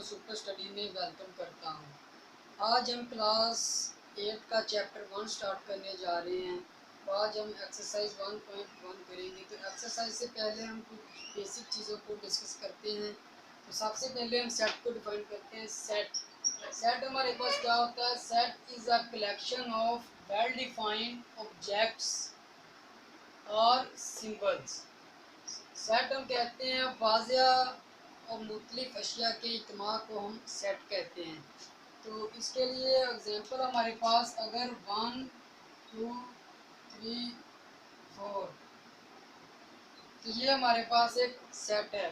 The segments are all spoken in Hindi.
सुपर स्टडी में वेलकम करता हूँ। आज हम क्लास 8 का चैप्टर 1 स्टार्ट करने जा रहे हैं। तो आज हम एक्सरसाइज 1.1 करेंगे। तो एक्सरसाइज से पहले हम कुछ बेसिक चीज़ों को डिस्कस करते हैं। तो सबसे पहले हम सेट को डिफाइन करते हैं। सेट हमारे पास क्या होता है? Set is a collection of well defined objects और सिंबल्स। सेट हम कहते हैं वाज़िया और मुख्तलिफ अशिया के इज्तिमा को हम सेट कहते हैं। तो इसके लिए एग्जांपल हमारे पास अगर 1 2 3 4, तो ये हमारे पास एक सेट है।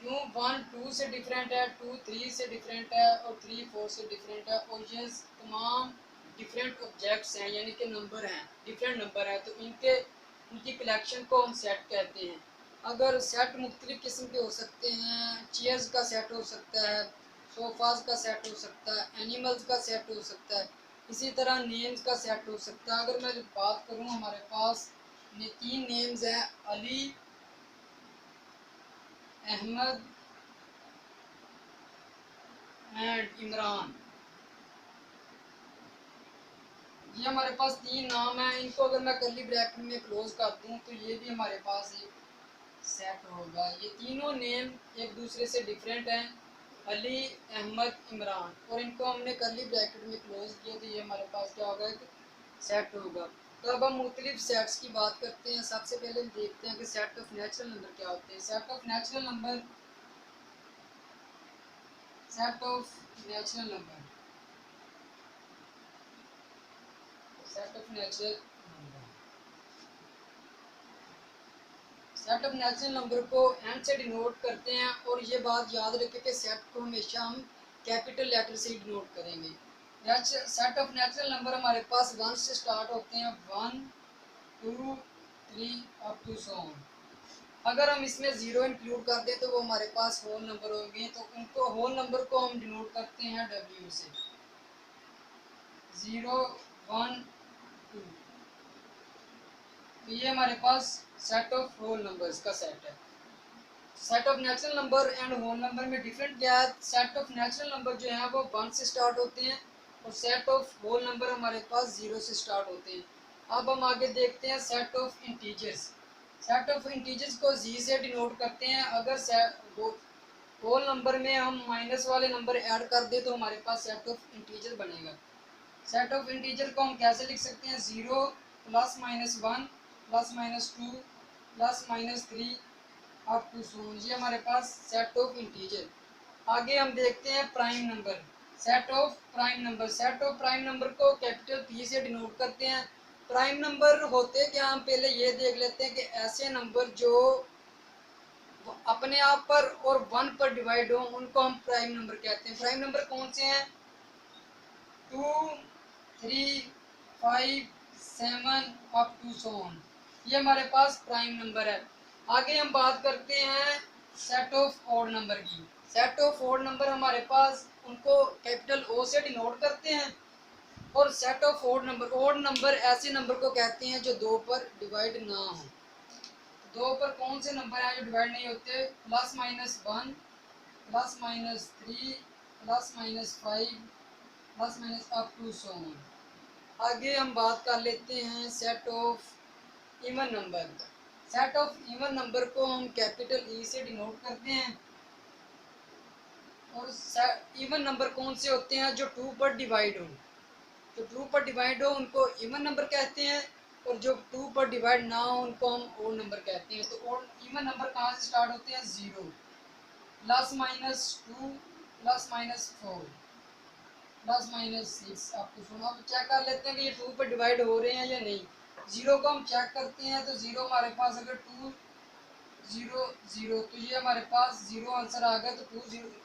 क्यों? 1 2 से डिफरेंट है, 2 3 से डिफरेंट है और 3 4 से डिफरेंट है। और ये तमाम डिफरेंट ऑब्जेक्ट्स हैं, यानी कि नंबर हैं, डिफरेंट नंबर हैं। तो इनकी कलेक्शन को हम सेट कहते हैं। अगर सेट मुख्तलिफ किस्म के हो सकते हैं। चेयर्स का सेट हो सकता है, सोफ़ाज का सेट हो सकता है, एनिमल्स का सेट हो सकता है, इसी तरह नेम्स का सेट हो सकता है। अगर मैं बात करूं, हमारे पास ये 3 नेम्स हैं, अली, अहमद एंड इमरान। ये हमारे पास 3 नाम हैं। इनको अगर मैं कर्ली ब्रैकेट में क्लोज कर दूं तो ये भी हमारे पास एक सेट होगा। ये तीनों नेम एक दूसरे से डिफरेंट हैं, अली, अहमद, इमरान, और इनको हमने कर्ली ब्रैकेट में क्लोज किया तो ये हमारे पास क्या होगा? एक सेट होगा। तो अब हम मुख्तलिफ सेट्स की बात करते हैं। सबसे पहले हम देखते हैं कि सेट ऑफ नेचुरल नंबर क्या होते हैं। Set of natural number set of natural number set of natural set of natural number को एन से डिनोट करते हैं। और ये बात याद रखें कि सेट को हमेशा हम कैपिटल लेटर से ही डिनोट करेंगे। सेट ऑफ नेचुरल नंबर हमारे पास 1 से स्टार्ट होते हैं, 1 2 3 अप टू सो ऑन। अगर हम इसमें 0 इंक्लूड कर दें तो वो हमारे पास होल नंबर होंगे। तो उनको होल नंबर को हम डिनोट करते हैं W से, 0 1 2। तो ये हमारे पास सेट ऑफ होल नंबर्स का सेट है। Set of natural number and whole number में डिफरेंट क्या है? सेट ऑफ नेचुरल नंबर जो है वो 1 से स्टार्ट होते हैं और सेट ऑफ होल नंबर हमारे पास 0 से स्टार्ट होते हैं। अब हम आगे देखते हैं set of integers. Set of integers को जी से डिनोट करते हैं। अगर होल नंबर में हम माइनस वाले नंबर ऐड कर दें तो हमारे पास सेट ऑफ इंटीजर बनेगा। सेट ऑफ इंटीजर को हम कैसे लिख सकते हैं? 0 plus minus 1 plus minus 2 plus minus 3 up to so. ये हमारे पास सेट ऑफ इंटीजर। आगे हम देखते हैं prime number. Set of prime number को कैपिटल P से डिनोट करते हैं। प्राइम नंबर होते क्या? हम पहले ये देख लेते हैं कि ऐसे नंबर जो अपने आप पर और 1 पर डिवाइड हो उनको हम प्राइम नंबर कहते हैं। प्राइम नंबर कौन से हैं? 2 3 5 7 अप टू सो ऑन। ये हमारे पास प्राइम नंबर है। आगे हम बात करते हैं सेट ऑफ ऑड नंबर की। सेट ऑफ ऑड नंबर हमारे पास उनको कैपिटल O से डिनोट करते हैं। और सेट ऑफ ऑड नंबर ऐसे नंबर को कहते हैं जो 2 पर डिवाइड ना हो। 2 पर कौन से नंबर हैं जो डिवाइड नहीं होते? Plus minus 1 plus minus 3 plus minus 5 plus minus up to so on. आगे हम बात कर लेते हैं set of even number. Set of even number को हम कैपिटल E से डिनोट करते हैं। और इवन नंबर कौन से होते हैं? जो 2 पर डिवाइड हो। जो 2 पर डिवाइड हो उनको इवन नंबर कहते हैं, और जो 2 पर डिवाइड ना हो उनको हम ओड नंबर कहते हैं। तो इवन नंबर कहाँ से स्टार्ट होते हैं? 0 plus minus 2 plus minus 4 plus minus 6 आपको सुना। अब चेक कर लेते हैं कि ये 2 पर डिवाइड हो रहे हैं या नहीं। 0 को हम चेक करते हैं तो 0 हमारे पास अगर 2 0 0 तो ये हमारे पास 0 आंसर आ गया। तो 2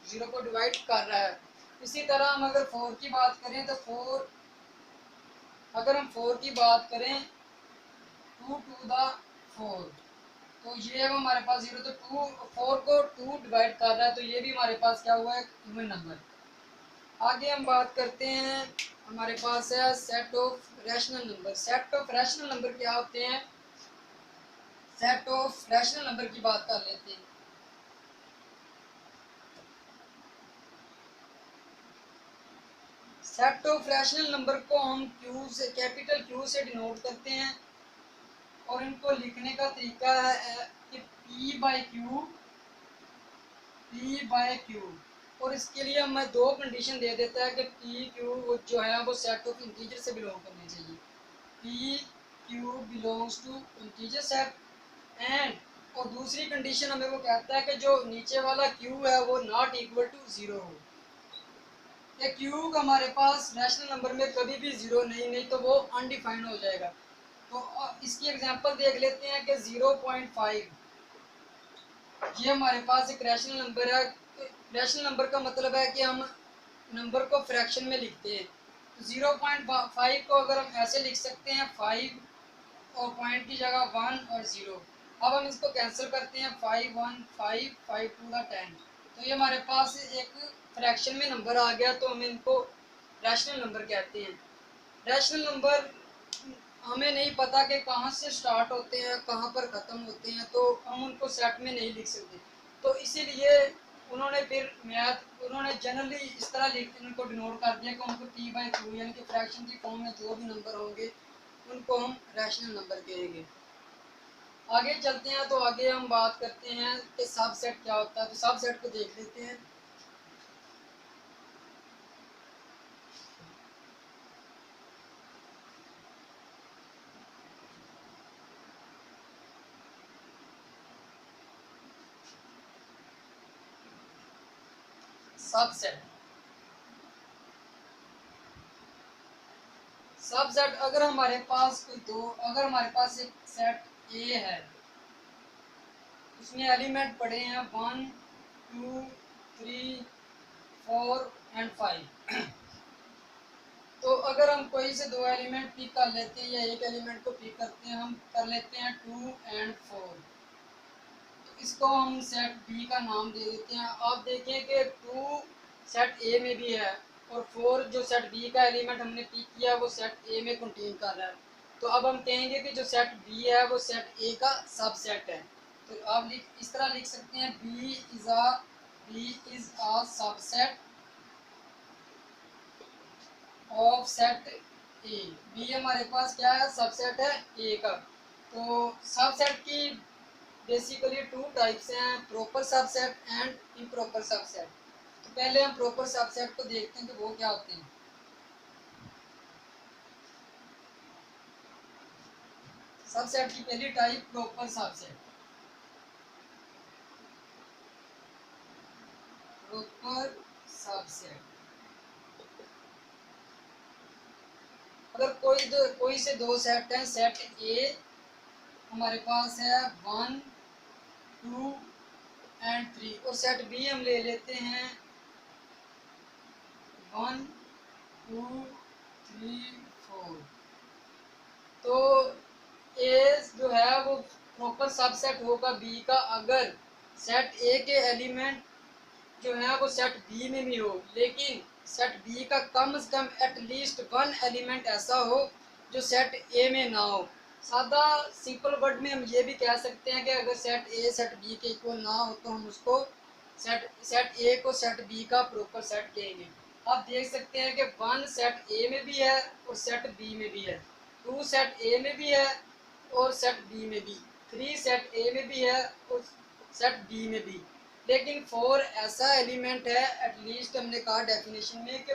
0 को डिवाइड कर रहा है। इसी तरह हम अगर 4 की बात करें तो 4 करें 2 टू द 4, तो ये है हमारे पास 0। तो 4 को 2 डिवाइड कर रहा है, तो ये भी हमारे पास क्या हुआ है? Even number. आगे हम बात करते हैं, हमारे पास है set of rational number. Set of rational number क्या होते हैं? सेट ऑफ रैशनल नंबर की बात कर लेते हैं। सेट ऑफ रैशनल नंबर को हम क्यू से, कैपिटल क्यू से डिनोट करते हैं और इनको लिखने का तरीका है कि P बाय क्यू। और इसके लिए हमें दो कंडीशन दे देता है कि P Q जो है वो सेट ऑफ इंटीजर से बिलोंग करने चाहिए। P Q belongs to integer set and, और दूसरी कंडीशन हमें वो कहता है कि जो नीचे वाला Q है वो नॉट इक्वल टू ज़ीरो हो। ये Q का हमारे पास रैशनल नंबर में कभी भी ज़ीरो नहीं तो वो अनडिफाइंड हो जाएगा। तो इसकी एग्जांपल देख लेते हैं कि 0.5 ये हमारे पास एक रैशनल नंबर है। रैशनल नंबर का मतलब है कि हम नंबर को फ्रैक्शन में लिखते हैं। तो 0.5 को अगर हम ऐसे लिख सकते हैं 5 और पॉइंट की जगह 1 और 0। अब हम इसको कैंसिल करते हैं 5 1 5 5 टू द 10। तो ये हमारे पास एक फ्रैक्शन में नंबर आ गया, तो हम इनको रैशनल नंबर कहते हैं। रैशनल नंबर हमें नहीं पता कि कहाँ से स्टार्ट होते हैं कहाँ पर ख़त्म होते हैं, तो हम उनको सेट में नहीं लिख सकते। तो इसीलिए उन्होंने जनरली इस तरह लिख इनको डिनोट कर दिया कि उनको P बाई क्यू यानी कि फ्रैक्शन की फॉर्म में जो भी नंबर होंगे उनको हम रैशनल नंबर कहेंगे। आगे चलते हैं तो आगे हम बात करते हैं कि सब सेट क्या होता है। तो सब सेट को देख लेते हैं। सबसेट सबसेट अगर हमारे पास एक सेट ए है, उसमें एलिमेंट पड़े हैं 1 2 3 4 एंड 5। तो अगर हम कोई से दो एलिमेंट पिक कर लेते हैं या एक एलिमेंट को पिक करते हैं, हम कर लेते हैं 2 एंड 4, तो इसको हम सेट बी का नाम दे देते हैं। आप देखें कि 2 सेट ए में भी है और 4 जो सेट बी का एलिमेंट हमने पिक किया वो सेट ए में कंटेन कर रहा है। तो अब हम कहेंगे कि जो सेट बी है वो सेट ए का सबसेट है। तो आप इस तरह लिख सकते हैं B is a subset of set A. B हमारे पास क्या है, सबसेट है ए का। तो सबसेट की बेसिकली टू टाइप्स हैं, proper subset and improper subset. तो पहले हम प्रॉपर सबसेट को देखते हैं कि वो क्या होते हैं। सबसेट की पहली type proper subset. Proper subset अगर कोई से दो सेट हैं, सेट ए हमारे पास है 1 2 एंड 3 और सेट बी हम ले लेते हैं 1 2 3 4। तो ए जो है वो प्रॉपर सबसेट होगा बी का अगर सेट ए के एलिमेंट जो है वो सेट बी में भी हो, लेकिन सेट बी का कम से कम एटलीस्ट वन एलिमेंट ऐसा हो जो सेट ए में ना हो। सादा सिंपल वर्ड में हम ये भी कह सकते हैं कि अगर सेट ए सेट बी के इक्वल ना हो तो हम उसको सेट ए को सेट बी का प्रॉपर सेट कहेंगे। आप देख सकते हैं कि 1 सेट ए में भी है और सेट बी में भी है, 2 सेट ए में भी है और सेट बी में भी, 3 सेट ए में भी है और सेट बी में भी। लेकिन 4 ऐसा एलिमेंट है, एटलीस्ट हमने कहा डेफिनेशन में कि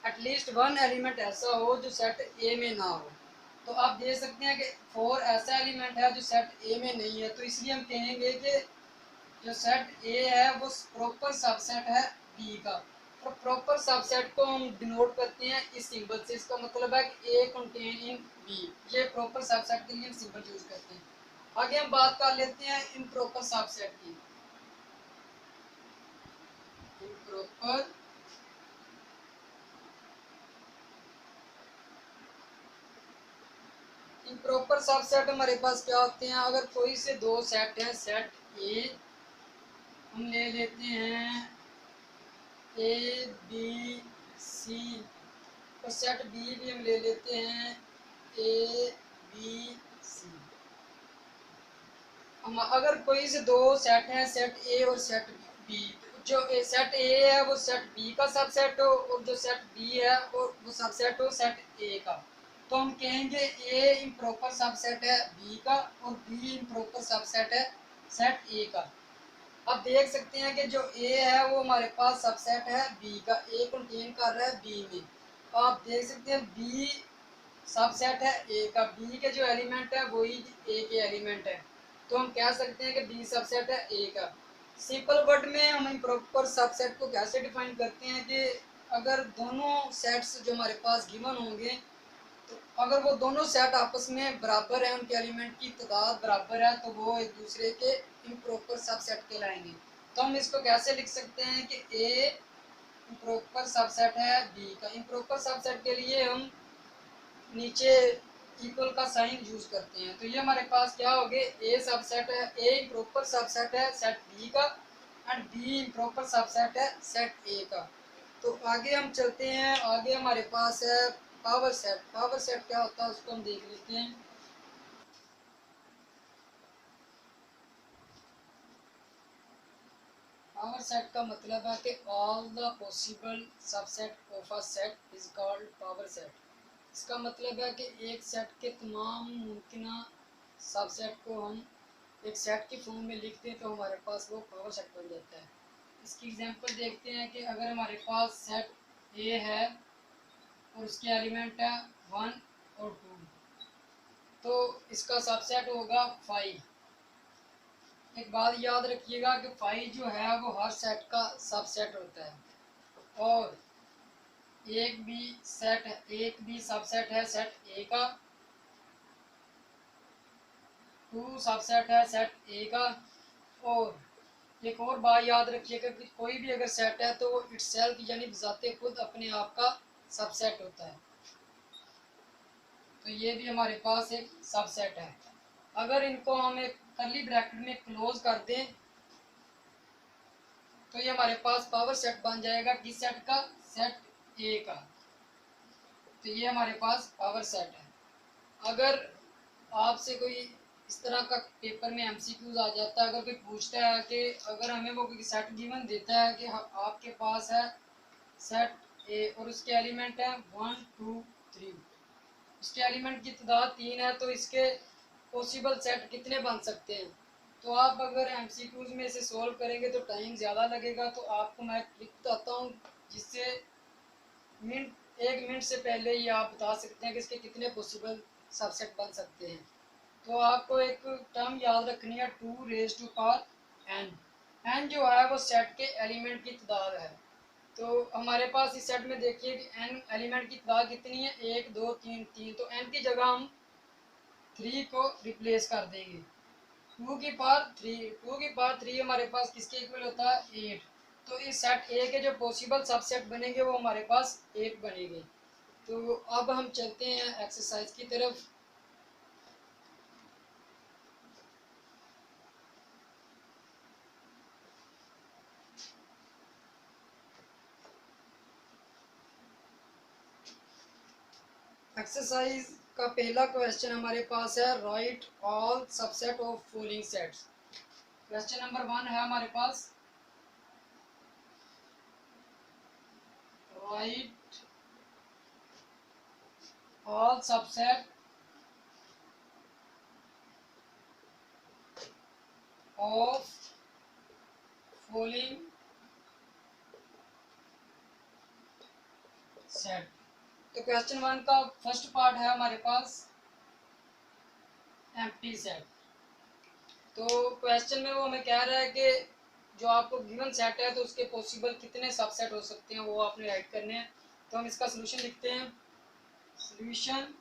एटलीस्ट वन एलिमेंट ऐसा हो जो सेट ए में ना हो। तो आप देख सकते हैं कि 4 ऐसा एलिमेंट है जो सेट ए में नहीं है, तो इसलिए हम कहेंगे कि जो सेट ए है वो प्रॉपर सबसेट है बी का। और प्रॉपर सबसेट को हम डिनोट करते हैं इस सिंबल से। इसका मतलब है कि ए कंटेन इन बी। ये प्रॉपर सबसेट के लिए हम सिंबल यूज करते हैं। आगे हम बात कर लेते हैं इम्प्रॉपर सबसेट की। इम्प्रॉपर इम्प्रॉपर सबसेट हमारे पास क्या होते हैं, अगर कोई से दो सेट हैं, सेट ए हम ले लेते हैं ए बी सी और सेट बी भी हम ले लेते हैं ए बी सी। हम अगर कोई से दो सेट हैं, सेट ए और सेट बी, जो सेट ए है वो सेट बी का सबसेट हो, और जो सेट बी है वो सबसेट हो सेट ए का। तो हम कहेंगे ए इम्प्रॉपर सबसेट है बी का, और बी इम्प्रॉपर सबसेट है सेट ए का। अब देख सकते हैं कि जो ए है वो हमारे पास सबसेट है बी का, ए कंटेन कर रहा है बी में। तो आप देख सकते हैं बी सबसेट है ए का, बी के जो एलिमेंट है वही ए के एलिमेंट है। तो हम कह सकते हैं कि बी सबसेट है ए का। सिंपल वर्ड में हम इम्प्रॉपर सबसेट को कैसे डिफाइन करते हैं कि अगर दोनों सेट्स जो हमारे पास गिवन होंगे, तो अगर वो दोनों सेट आपस में बराबर है, उनके एलिमेंट की तादाद बराबर है, तो वो एक दूसरे के इम्प्रॉपर सबसेट कहलाएंगे। तो हम इसको कैसे लिख सकते हैं कि ए इम्प्रॉपर सबसेट है बी का। इम्प्रॉपर सबसेट के लिए हम नीचे इक्वल का साइन यूज करते हैं। तो ये हमारे पास क्या हो गए, ए सबसेट है, ए इम्प्रॉपर सबसेट है सेट बी का, एंड बी इम्प्रॉपर सबसेट है सेट ए का। तो आगे हम चलते हैं, आगे हमारे पास है पावर सेट। पावर सेट क्या होता है उसको हम देख लेते हैं। पावर सेट का मतलब है कि all the possible subset of a set is called power set. इसका मतलब है कि एक सेट के तमाम मुमकिन सबसेट को हम एक सेट की फॉर्म में लिखते हैं तो हमारे पास वो पावर सेट बन जाता है। इसकी एग्जांपल देखते हैं कि अगर हमारे पास सेट ए है और उसके एलिमेंट है 1 और 2, तो इसका सबसेट होगा 5। एक बात याद रखिएगा कि 5 जो है वो हर सेट का सबसेट होता है, और एक भी सबसेट है सेट ए का, 2 सबसेट है सेट ए का। और एक और बात याद रखिएगा कि कोई भी अगर सेट है तो वो इटसेल्फ यानी बजाते खुद अपने आप का सबसेट होता है। तो ये भी हमारे पास एक सबसेट है। अगर इनको हम एक कर्ली ब्रैकेट में क्लोज कर दें तो ये हमारे पास पावर सेट बन जाएगा किस सेट का, सेट ए का। तो ये हमारे पास पावर सेट है। अगर आपसे कोई इस तरह का पेपर में एमसीक्यूज आ जाता है, अगर कोई पूछता है कि अगर हमें वो कोई सेट गिवन देता है कि आपके पास है सेट ए और उसके एलिमेंट है 1 2 3, उसके एलिमेंट की तादाद 3 है, तो इसके पॉसिबल सेट कितने बन सकते हैं। तो आप अगर एमसीक्यूज में इसे सॉल्व करेंगे तो टाइम ज़्यादा लगेगा। तो आपको मैं ट्रिक बताता हूँ जिससे एक मिनट से पहले ही आप बता सकते हैं कि इसके कितने पॉसिबल सबसेट बन सकते हैं। तो आपको एक टर्म याद रखनी है 2 raise to power N. N जो है वो सेट के एलिमेंट की तादाद है। तो हमारे पास इस सेट में देखिए कि एन एलिमेंट की तादाद कितनी है, 1 2 3 3। तो एन की जगह हम 3 को रिप्लेस कर देंगे। 2 की पावर 3 हमारे पास किसके इक्वल होता है, 8। तो इस सेट ए के जो पॉसिबल सबसेट बनेंगे वो हमारे पास 8 बनेंगे। तो अब हम चलते हैं एक्सरसाइज की तरफ। एक्सरसाइज का पहला क्वेश्चन हमारे पास है, write all subset of following sets. Question number 1 है हमारे पास, write all subset of following set. तो क्वेश्चन 1 का फर्स्ट पार्ट है हमारे पास एम्प्टी सेट। तो क्वेश्चन में वो हमें कह रहा है कि जो आपको गिवन सेट है तो उसके पॉसिबल कितने सबसेट हो सकते हैं वो आपने राइट करने हैं। तो हम इसका सोल्यूशन लिखते हैं। सोल्यूशन,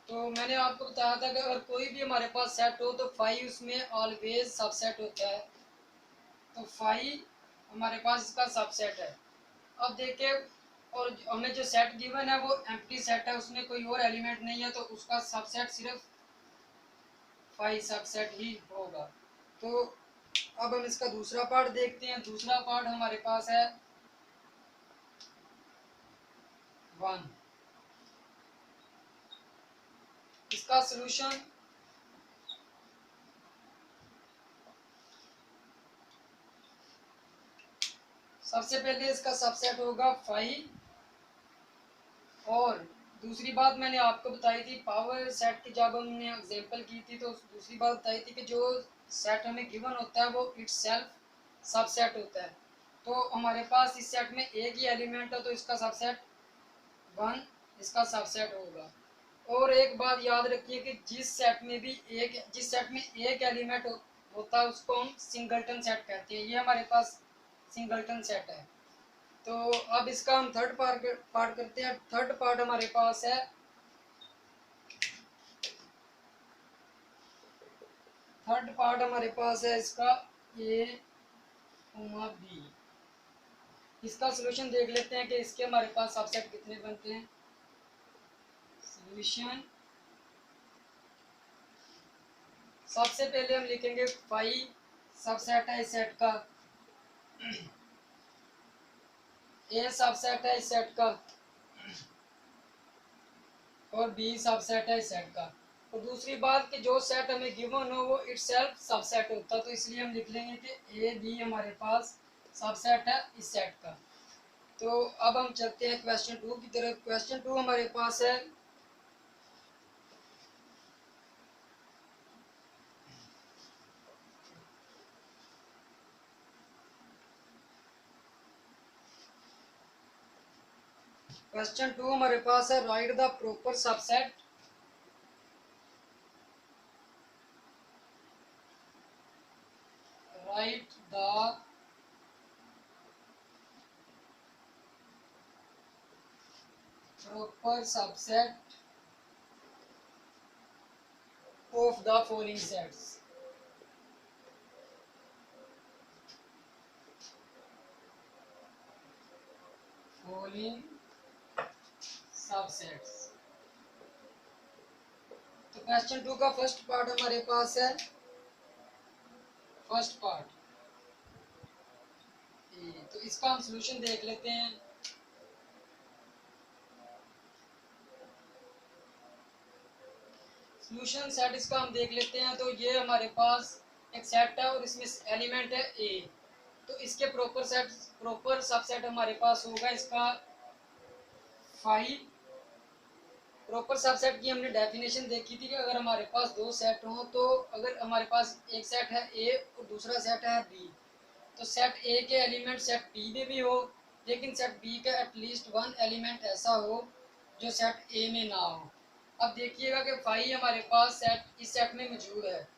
तो मैंने आपको बताया था कि अगर कोई भी हमारे पास सेट हो तो 5 उसमें ऑलवेज सबसेट होता है। तो 5 हमारे पास इसका सबसेट है। अब देखिए, और हमें जो सेट गिवन है वो एम्प्टी सेट है, उसमें कोई और एलिमेंट नहीं है, तो उसका सबसेट सिर्फ 5 सबसेट ही होगा। तो अब हम इसका दूसरा पार्ट देखते हैं। दूसरा पार्ट हमारे पास है 1। इसका सलूशन, सबसे पहले इसका सबसेट होगा 5। और दूसरी बात मैंने आपको बताई थी पावर सेट की, जब हमने एग्जांपल की थी तो दूसरी बात बताई थी कि जो सेट हमें गिवन होता है वो इटसेल्फ सबसेट होता है। तो हमारे पास इस सेट में एक ही एलिमेंट है तो इसका सबसेट 1 इसका सबसेट होगा। और एक बात याद रखिए कि जिस सेट में एक एलिमेंट होता है उसको हम सिंगलटन सेट कहते हैं। ये हमारे पास सिंगलटन सेट है। तो अब इसका हम थर्ड पार्ट करते हैं। थर्ड पार्ट हमारे पास है, थर्ड पार्ट हमारे पास है इसका ए बी। इसका सॉल्यूशन देख लेते हैं कि इसके हमारे पास सबसेट कितने बनते हैं। सॉल्यूशन सबसे पहले हम लिखेंगे 5 सबसेट है इस सेट का, ए सबसेट है इस सेट का और बी सबसेट है इस सेट का। और दूसरी बात कि जो सेट हमें गिवन हो वो इटसेल्फ सबसेट होता है, तो इसलिए हम लिख लेंगे कि ए बी हमारे पास सबसेट है इस सेट का। तो अब हम चलते हैं क्वेश्चन 2 की तरफ। क्वेश्चन 2 हमारे पास है क्वेश्चन 2 हमारे पास है right the proper subset right the proper subset of the following sets। following subsets। तो क्वेश्चन 2 का फर्स्ट पार्ट हमारे पास है, फर्स्ट पार्ट तो इसका हम सॉल्यूशन देख लेते हैं। सॉल्यूशन सेट इसका हम देख लेते हैं। तो ये हमारे पास एक सेट है और इसमें एलिमेंट है ए। तो इसके प्रॉपर सबसेट हमारे पास होगा इसका 5। प्रॉपर सबसेट की हमने डेफिनेशन देखी थी कि अगर हमारे पास दो सेट हों, तो अगर हमारे पास एक सेट है ए और दूसरा सेट है बी, तो सेट ए के एलिमेंट सेट बी में भी हो, लेकिन सेट बी का एटलीस्ट 1 एलिमेंट ऐसा हो जो सेट ए में ना हो। अब देखिएगा कि 5 हमारे पास सेट इस सेट में मौजूद है,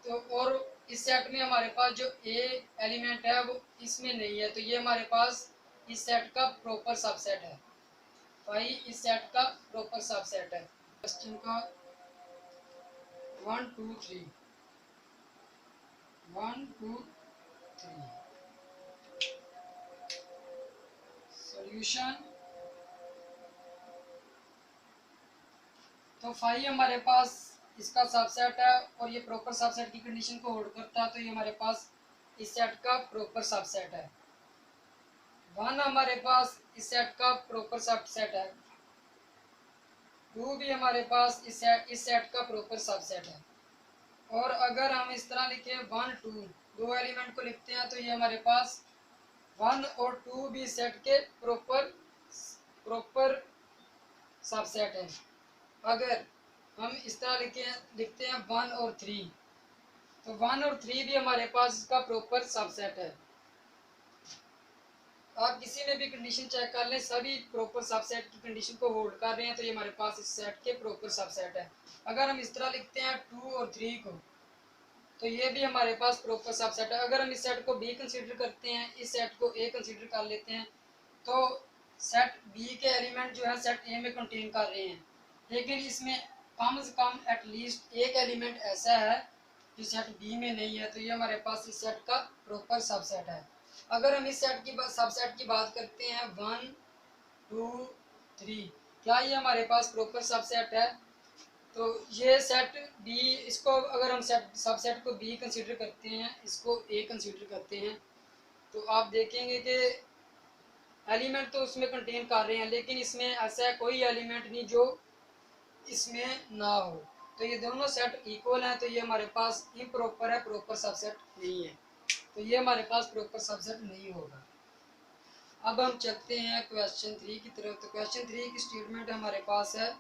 तो और इस सेट में हमारे पास जो ए एलिमेंट है वो इसमें नहीं है, तो ये हमारे पास इस सेट का प्रॉपर सबसेट है। 5 इस सेट का प्रॉपर सबसेट है। क्वेश्चन का 1 2 3 1 2 3 सॉल्यूशन। तो 5 हमारे पास इसका सबसेट है और ये प्रॉपर सबसेट की कंडीशन को होल्ड करता है, तो ये हमारे पास इस सेट का प्रॉपर सबसेट है। 1 हमारे पास इस सेट का प्रॉपर सबसेट है। 2 भी हमारे पास इस सेट का प्रॉपर सबसेट है। और अगर हम इस तरह लिखें 1 2 दो एलिमेंट को लिखते हैं, तो ये हमारे पास 1 और 2 भी सेट के प्रॉपर सबसेट है। अगर हम इस तरह लिखते हैं 1 और 3, तो 1 और 3 भी हमारे पास इसका प्रॉपर सबसेट है। आप किसी में भी कंडीशन चेक कर लें, सभी प्रॉपर सबसेट की कंडीशन को होल्ड कर रहे हैं, तो ये हमारे पास इस सेट के प्रॉपर सबसेट है। अगर हम इस तरह लिखते हैं 2 और 3 को, तो ये भी हमारे पास प्रॉपर सबसेट है। अगर हम इस सेट को बी कंसीडर करते हैं, इस सेट को ए कंसीडर कर लेते हैं, तो सेट बी के एलिमेंट जो है सेट ए में कंटेन कर रहे हैं, लेकिन इसमें कम से कम एटलीस्ट एक एलिमेंट ऐसा है जो सेट बी में नहीं है, तो ये हमारे पास इस सेट का प्रॉपर सबसेट है। अगर हम इस सेट की सबसेट की बात करते हैं 1 2 3, क्या ये हमारे पास प्रॉपर सबसेट है? तो ये सेट बी, इसको अगर हम सबसेट को बी कंसीडर करते हैं, इसको ए कंसीडर करते हैं, तो आप देखेंगे कि एलिमेंट तो उसमें कंटेन कर रहे हैं, लेकिन इसमें ऐसा कोई एलिमेंट नहीं जो इसमें ना हो। तो ये दोनों सेट इक्वल हैं, तो ये हमारे पास इम्प्रॉपर है, प्रॉपर सबसेट नहीं है, तो ये हमारे पास प्रॉपर सबसेट नहीं होगा। अब हम चलते हैं क्वेश्चन 3 की तरफ। तो क्वेश्चन 3 की स्टेटमेंट हमारे पास है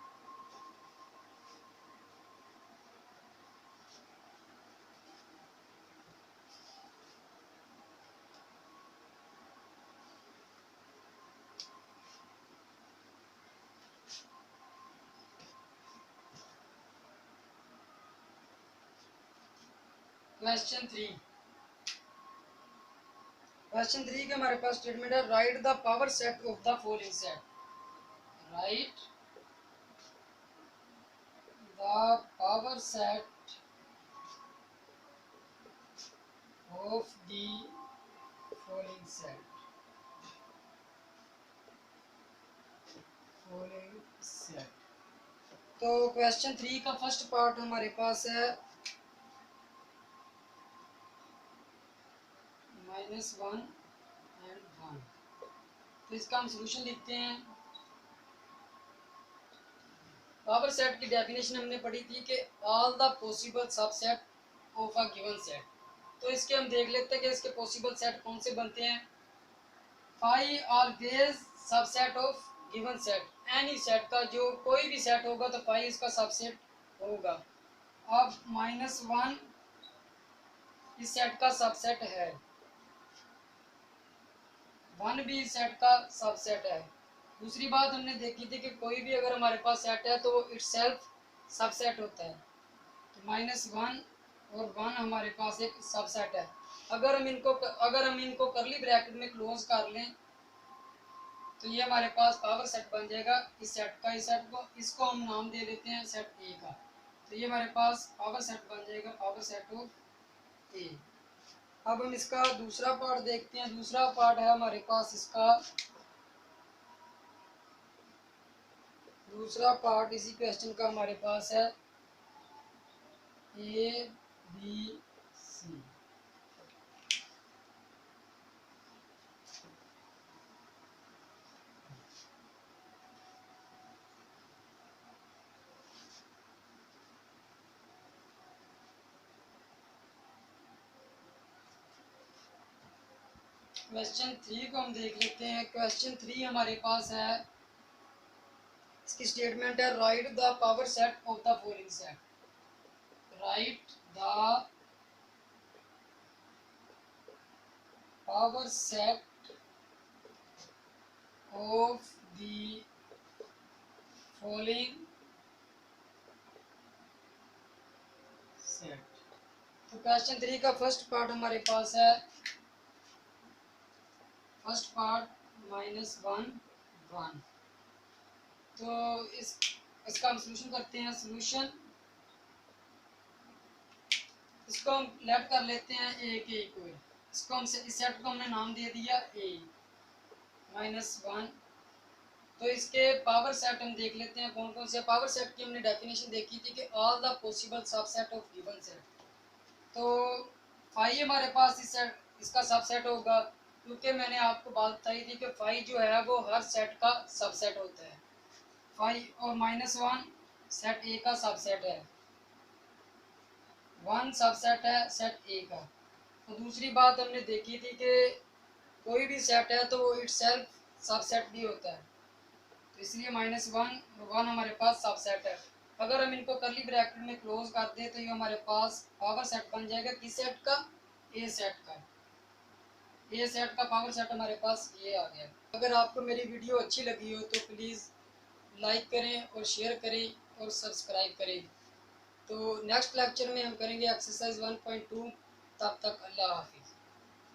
क्वेश्चन 3 के हमारे पास स्टेटमेंट है right the power set of the following set. Right the power set of the following set. तो क्वेश्चन 3 का फर्स्ट पार्ट हमारे पास है -1 एंड 1। तो इसका हम सॉल्यूशन लिखते हैं। पावर सेट की डेफिनेशन हमने पढ़ी थी कि all the possible subset of a given set. तो इसके हम देख लेते हैं कि इसके पॉसिबल सेट कौन से बनते हैं। Phi always subset of given set. Any set का जो कोई भी सेट होगा तो फाई इसका सबसेट होगा। अब -1 इस सेट का सबसेट है, 1 भी इस सेट का सबसेट है। दूसरी बात हमने देखी थी कि कोई भी अगर हमारे पास सेट है तो वो इटसेल्फ सबसेट होता है। तो -1 और 1 हमारे पास एक सबसेट है। अगर हम इनको करली ब्रैकेट में क्लोज कर लें तो ये हमारे पास पावर सेट बन जाएगा इस सेट का। इस सेट को इसको हम नाम दे देते हैं सेट ए का। तो ये हमारे पास पावर सेट बन जाएगा पावर सेट ऑफ ए। अब हम इसका दूसरा पार्ट देखते हैं। दूसरा पार्ट है हमारे पास इसका, दूसरा पार्ट इसी क्वेश्चन का हमारे पास है ए बी सी। क्वेश्चन 3 को हम देख लेते हैं। क्वेश्चन 3 हमारे पास है, इसकी स्टेटमेंट है right the power set of the following set. Right the power set of the following set. तो क्वेश्चन 3 का फर्स्ट पार्ट हमारे पास है, फर्स्ट पार्ट -1 1। तो इसका हम सॉल्यूशन करते हैं। सॉल्यूशन इसको हम लेट कर लेते हैं ए के इक्वल। इसको हम इस सेट को हमने नाम दे दिया ए -1। तो इसके पावर सेट हम देख लेते हैं कौन कौन से। पावर सेट की हमने डेफिनेशन देखी थी कि all the possible subset of given set. तो फाई हमारे पास इस सेट इसका सबसेट होगा, क्योंकि मैंने आपको बात बताई थी कि फाई जो है वो हर सेट का सबसेट होता है। फाई और -1 सेट ए का सबसेट है, 1 सबसेट है सेट ए का। तो दूसरी बात हमने देखी थी कि कोई भी सेट है तो वो इटसेल्फ सबसेट भी होता है। तो इसलिए -1 और 1 हमारे पास सबसेट है। अगर हम इनको करली ब्रैकेट में क्लोज कर दें तो ये हमारे पास पावर सेट बन जाएगा किस सेट का, ए सेट का। ए सेट का पावर सेट हमारे पास ये आ गया। अगर आपको मेरी वीडियो अच्छी लगी हो तो प्लीज़ लाइक करें और शेयर करें और सब्सक्राइब करें। तो नेक्स्ट लेक्चर में हम करेंगे एक्सरसाइज 1.2। तब तक अल्लाह हाफिज़।